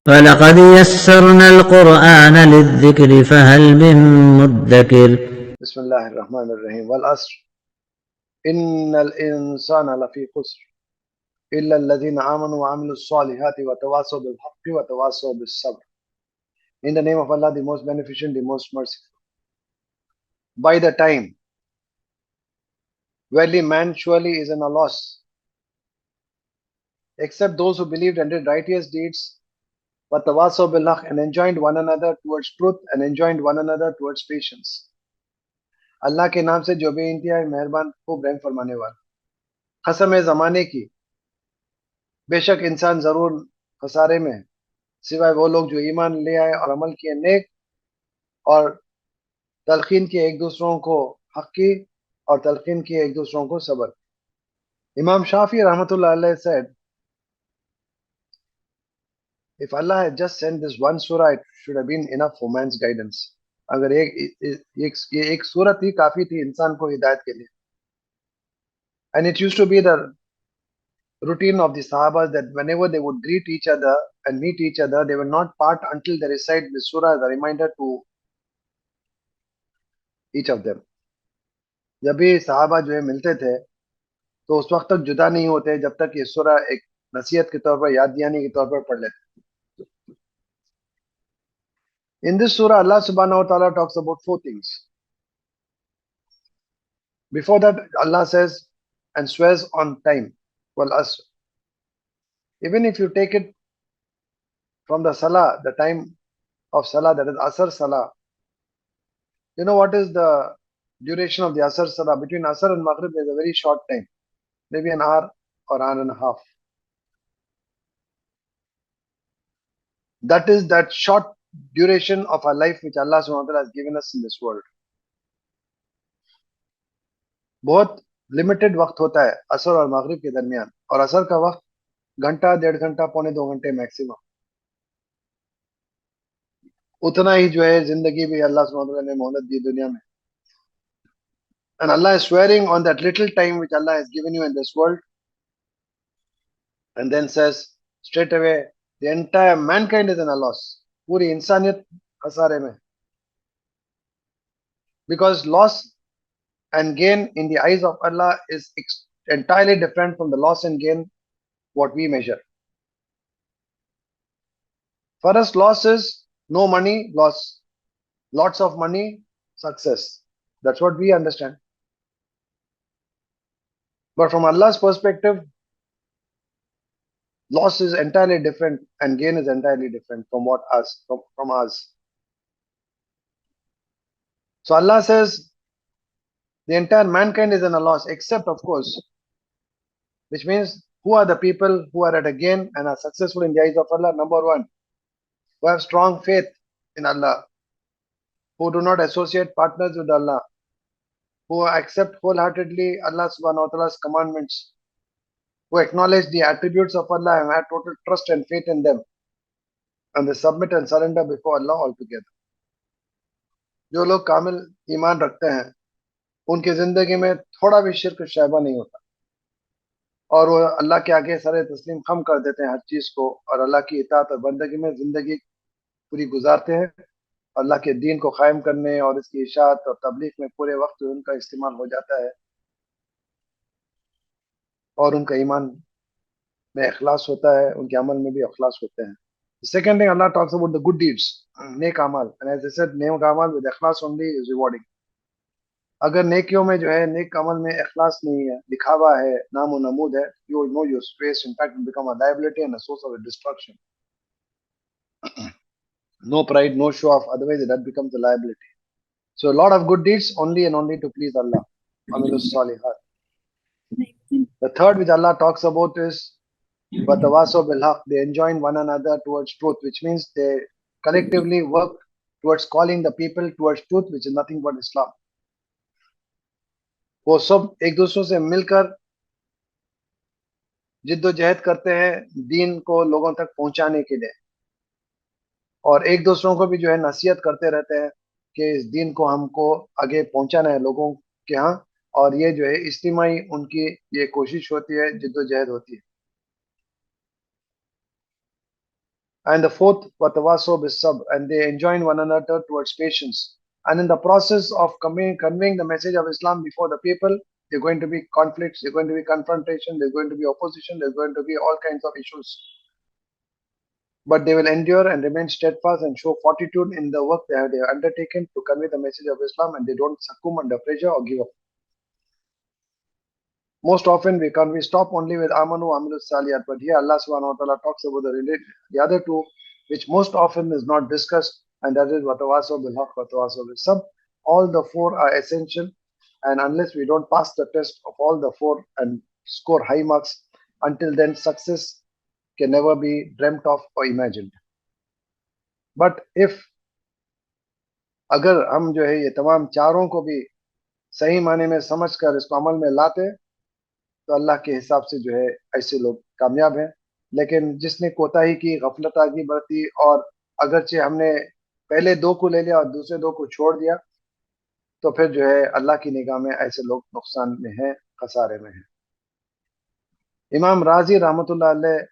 وَلَقَدْ يَسَّرْنَا الْقُرْآنَ لِلذِّكْرِ فَهَلْ مِن مُّدَّكِرٍ बिस्मिल्लाहिर्रहमानिर्रहीम वल अस्र इन्नल इंसाना लफी खुस्र इल्ला अल्लज़ीना आमनु व अमिलुस सालिहाति व तवासौ बिल हक़्क़ि व तवासौ बिस सब्र. In the name of Allah, the most beneficent, the most merciful. By the time, verily man surely is in a loss, except those who believed and did righteous deeds, wa tawasau bil haqq, and enjoined one another towards truth and enjoined one another towards patience. अल्लाह के नाम से जो भी इंतहाई मेहरबान खूब रहम फरमाने वाला. कसम है ज़माने की, बेशक इंसान जरूर खसारे में है, सिवाय वो लोग जो ईमान ले आए और अमल किए नेक और तलखीन किए एक दूसरों को हक की और तलखीन किए एक दूसरों को सबर. Imam Shafi rahmatullah alayhi said, if Allah had just sent this one surah, it should have been enough for man's guidance. अगर ये एक सूरत ही काफी थी इंसान को हिदायत के लिए. And it used to be the routine of the Sahabas that whenever they would greet each other and meet each other, they would not part until they recite this surah as a reminder to each of them. जब भी सहाबा जो है मिलते थे तो उस वक्त तक जुदा नहीं होते जब तक ये सूरह एक नसीहत के तौर पर, याद दिहानी के तौर पर पढ़ लेते. In this surah, Allah subhanahu wa ta'ala talks about four things. Before that, Allah says and swears on time. Well, asr. Even if you take it from the salah, the time of salah, that is asr salah. You know what is the duration of the asr salah? Between asr and maghrib, there is a very short time, maybe an hour or hour and a half. That is that short duration of our life which Allah subhanahu wa ta'ala has given us in this world. बहुत limited वक्त होता है असर और मगरिब के दरमियान, और असर का वक्त घंटा, 1.5 घंटा, पौने 2 घंटे मैक्सिमम. उतना ही जो है जिंदगी भी अल्लाह सुब्हानहू व तआला ने मोहलत दी दुनिया में. And Allah is swearing on that little time which Allah has given you in this world, and then says straight away the entire mankind is in a loss. पूरी इंसानियत खसारे में. Because loss and gain in the eyes of Allah is entirely different from the loss and gain what we measure. For us, loss is no money, loss. Lots of money, success. That's what we understand. But from Allah's perspective, loss is entirely different and gain is entirely different from from us. So Allah says the entire mankind is in a loss, except of course, which means who are the people who are at a gain and are successful in the eyes of Allah? Number one, who have strong faith in Allah, who do not associate partners with Allah, who accept wholeheartedly Allah subhanahu wa ta'ala's commandments, who acknowledge the attributes of Allah and have total trust and faith in them, and they submit and surrender before Allah altogether. जो लोग कामिल ईमान रखते हैं उनकी जिंदगी में थोड़ा भी शिर्क शैबा नहीं होता, और वो अल्लाह के आगे सरे तस्लीम खम कर देते हैं हर चीज को, और अल्लाह की इताअत और बंदगी में जिंदगी पूरी गुजारते हैं. अल्लाह के दीन को कायम करने और इसकी इशाअत और तबलीग में पूरे वक्त उनका इस्तेमाल हो जाता है, और उनका ईमान में इखलास होता है, उनके अमल में भी इखलास होते हैं. The second thing Allah talks about the good deeds, neck Amal, and as I said, neck Amal with ikhlas only is rewarding. अगर नेकियों में जो है, नेक अमल में इखलास नहीं है, दिखावा है, नामो नमूद है, you know your space, in fact it become a liability and a source of destruction. No pride, no show off, otherwise that becomes a liability. So a lot of good deeds only and only to please Allah. Amilus salihat. The third which Allah talks about is Watawasaw bil haq. They enjoin one another towards truth, which means they collectively work towards calling the people towards truth, which is nothing but Islam. वो सब एक दूसरों से मिलकर जिद्दोजहद करते हैं दीन को लोगों तक पहुंचाने के लिए, और एक दूसरों को भी जो है नसीहत करते रहते हैं कि इस दीन को हमको आगे पहुंचाना है लोगों के यहाँ, और ये जो है इज्तिमाई उनकी ये कोशिश होती है, जिद्दोजहद होती है. And the fourth, watawasaw bis-sabr, and they enjoin one another towards patience. And in the process of conveying the message of Islam before the people, there are going to be conflicts, there are going to be confrontation, there's going to be opposition, there's going to be all kinds of issues. But they will endure and remain steadfast and show fortitude in the work they have undertaken to convey the message of Islam, and they don't succumb under pressure or give up. Most often we stop only with Amanu Amilu Saliyat, but here Allah subhanahu wa ta'ala talks about the other two, which most often is not discussed, and that is Watawasaw bil Haq, Watawasaw bil Sabr. All the four are essential, and unless we don't pass the test of all the four and score high marks, until then success can never be dreamt of or imagined. But if अगर हम जो है ये तमाम चारों को भी सही माने में समझकर इसको अमल में लाते, तो अल्लाह के हिसाब से जो है ऐसे लोग कामयाब हैं। लेकिन जिसने कोताही की, गफलतागी बरती, और अगरचे हमने पहले दो को ले लिया और दूसरे दो को छोड़ दिया, तो फिर जो है अल्लाह की निगाह में ऐसे लोग नुकसान में हैं, खसारे में हैं। इमाम राजी रहमतुल्लाह अलैह,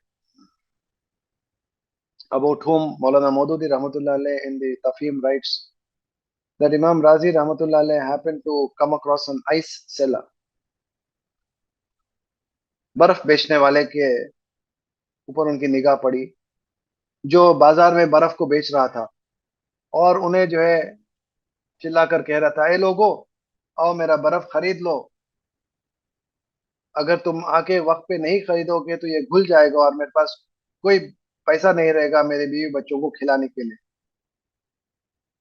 about whom Maulana Maududi rahmatullah alayh in the Tafhim writes that Imam Razi rahmatullah alayh happened to come across an ice seller, बर्फ बेचने वाले के ऊपर उनकी निगाह पड़ी, जो बाजार में बर्फ को बेच रहा था और उन्हें जो है चिल्लाकर कह रहा था, ए लोगो, आओ मेरा बर्फ खरीद लो, अगर तुम आके वक्त पे नहीं खरीदोगे तो ये घुल जाएगा और मेरे पास कोई पैसा नहीं रहेगा मेरे बीवी बच्चों को खिलाने के लिए।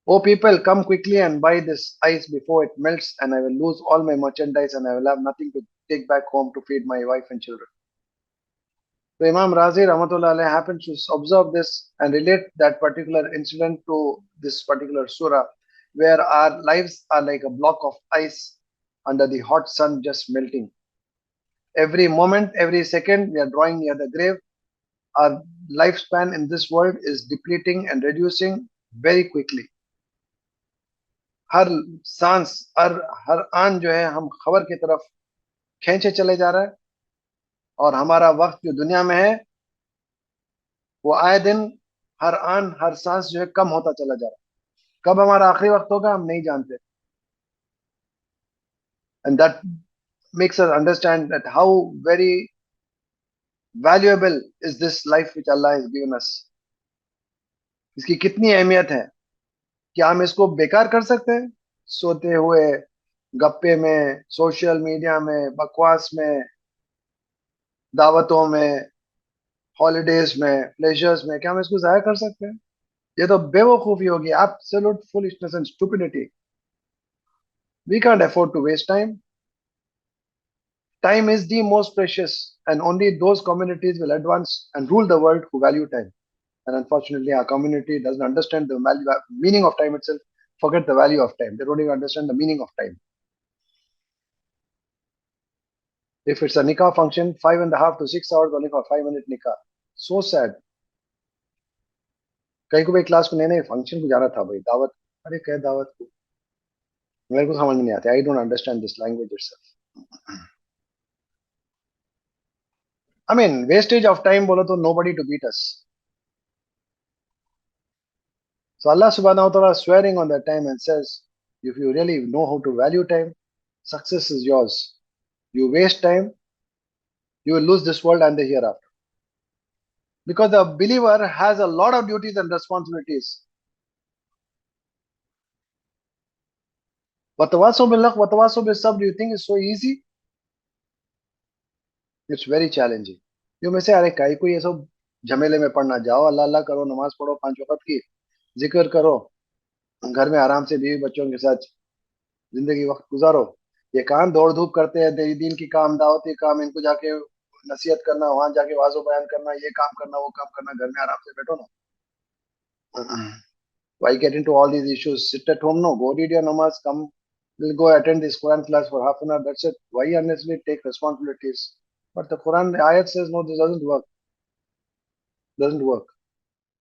Oh people, come quickly and buy this ice before it melts, and I will lose all my merchandise and I will have nothing to take back home to feed my wife and children. So Imam Razi Rahmatullah Alayh happens to observe this and relate that particular incident to this particular surah, where our lives are like a block of ice under the hot sun just melting. Every moment, every second, we are drawing near the grave. Our lifespan in this world is depleting and reducing very quickly. हर सांस, हर आन जो है हम खबर की तरफ खींचे चले जा रहा है, और हमारा वक्त जो दुनिया में है वो आए दिन हर आन हर सांस जो है कम होता चला जा रहा है। कब हमारा आखिरी वक्त होगा हम नहीं जानते, and that makes us understand that how very valuable is this life which Allah has given us. इसकी कितनी अहमियत है, क्या हम इसको बेकार कर सकते हैं सोते हुए, गप्पे में, सोशल मीडिया में, बकवास में, दावतों में, हॉलीडेज में, प्लेजर्स में? क्या हम इसको जाया कर सकते हैं? ये तो बेवकूफी होगी, absolute foolishness and stupidity. We can't afford to waste time. Time is the most precious, and only those communities will advance and rule the world who value time. And unfortunately, our community doesn't understand the meaning of time itself. Forget the value of time. They don't even understand the meaning of time. If it's a nikah function, 5.5 to 6 hours only for 5-minute nikah. So sad. कहीं को भाई class को नहीं function को जाना था भाई, दावत, अरे क्या दावत को, मेरे को समझ नहीं आती. I don't understand this language itself. I mean, wastage of time बोलो तो nobody to beat us. So Allah subhanahu wa ta'ala is swearing on that time and says, if you really know how to value time, success is yours. You waste time, you will lose this world and the hereafter. Because the believer has a lot of duties and responsibilities. Watawasaw bil haq, watawasaw bis sabr, do you think it's so easy? It's very challenging. You may say, अरे काई को ये सब झमेले में पड़ना, जाओ अल्लाह अल्लाह करो, नमाज पढ़ो 5 वक्त की, जिक्र करो, घर में आराम से बीवी बच्चों के साथ जिंदगी वक्त गुजारो. ये काम दौड़ धूप करते हैं, दीन की काम, दावती काम, इनको जाके नसीहत करना, वहां जाके वाजो बयान करना, ये काम करना, वो काम करना, घर में आराम से बैठो ना. Why get into all these issues? Sit at home, no, go read your namaz, come, we'll go attend this Quran class for half an hour, that's it. Why unnecessarily take responsibilities? But the Quran, the ayat says, no, this doesn't work. Doesn't work.